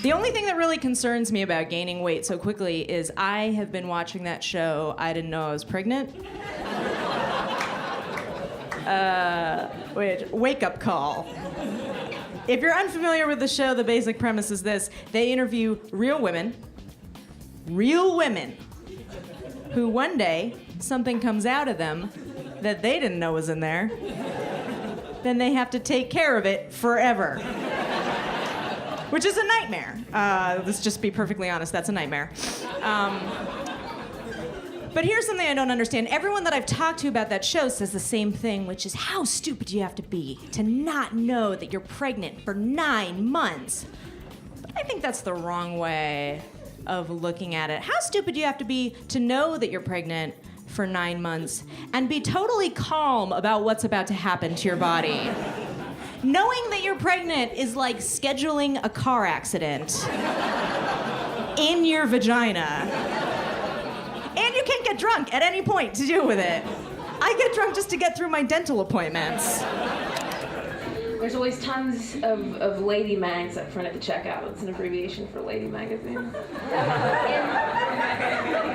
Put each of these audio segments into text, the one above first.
The only thing that really concerns me about gaining weight so quickly is I have been watching that show, I Didn't Know I Was Pregnant. Wake Up Call. If you're unfamiliar with the show, the basic premise is this. They interview real women, who one day something comes out of them that they didn't know was in there. Then they have to take care of it forever. Which is a nightmare. Let's just be perfectly honest, that's a nightmare. But here's something I don't understand. Everyone that I've talked to about that show says the same thing, which is how stupid do you have to be to not know that you're pregnant for 9 months? But I think that's the wrong way of looking at it. How stupid do you have to be to know that you're pregnant for 9 months and be totally calm about what's about to happen to your body? Knowing that you're pregnant is like scheduling a car accident in your vagina. And you can't get drunk at any point to deal with it. I get drunk just to get through my dental appointments. There's always tons of lady mags up front at the checkout. It's an abbreviation for lady magazine. And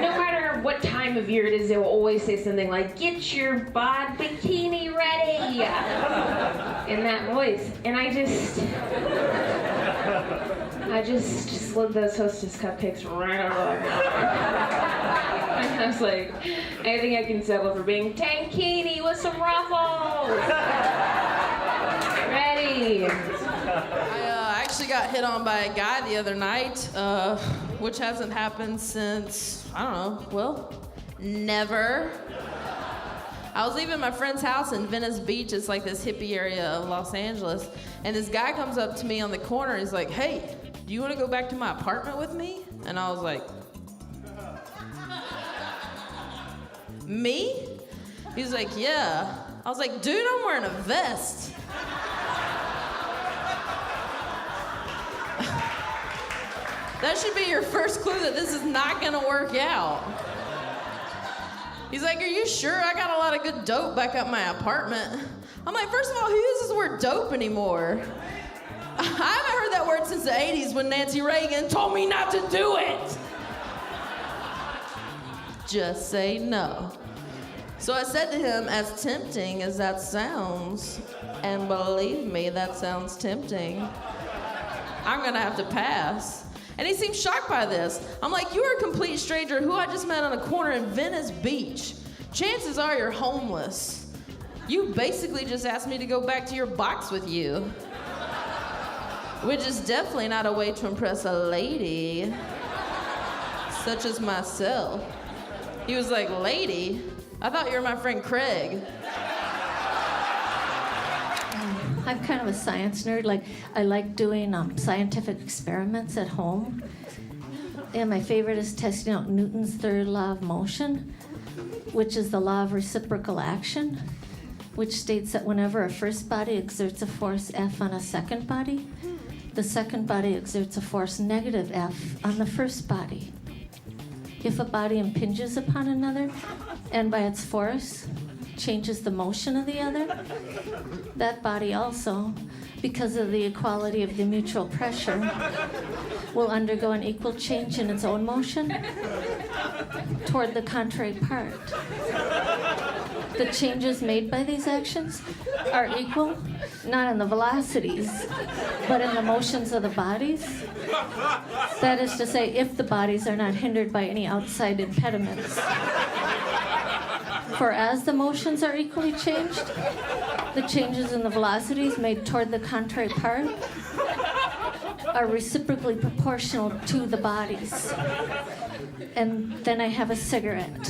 no matter what time of year it is, they will always say something like, "Get your bod bikini ready," in that voice. And I just slid those Hostess cupcakes right over my mouth. And I was like, I think I can settle for being tankini with some ruffles. Ready. I actually got hit on by a guy the other night, which hasn't happened since, I don't know, well, never. I was leaving my friend's house in Venice Beach. It's like this hippie area of Los Angeles. And this guy comes up to me on the corner. He's like, "Hey, do you want to go back to my apartment with me?" And I was like, "Me?" He's like, "Yeah." I was like, "Dude, I'm wearing a vest." That should be your first clue that this is not gonna work out. He's like, "Are you sure? I got a lot of good dope back at my apartment." I'm like, first of all, who uses the word dope anymore? I haven't heard that word since the 80s when Nancy Reagan told me not to do it. Just say no. So I said to him, as tempting as that sounds, and believe me, that sounds tempting, I'm gonna have to pass. And he seemed shocked by this. I'm like, "You are a complete stranger who I just met on a corner in Venice Beach. Chances are you're homeless. You basically just asked me to go back to your box with you." Which is definitely not a way to impress a lady, such as myself. He was like, "Lady? I thought you were my friend Craig." I'm kind of a science nerd. Like, I like doing scientific experiments at home. And my favorite is testing out Newton's third law of motion, which is the law of reciprocal action, which states that whenever a first body exerts a force F on a second body, the second body exerts a force negative F on the first body. If a body impinges upon another, and by its force changes the motion of the other, that body also, because of the equality of the mutual pressure, will undergo an equal change in its own motion toward the contrary part. The changes made by these actions are equal, not in the velocities, but in the motions of the bodies. That is to say, if the bodies are not hindered by any outside impediments. For as the motions are equally changed, the changes in the velocities made toward the contrary part are reciprocally proportional to the bodies. And then I have a cigarette.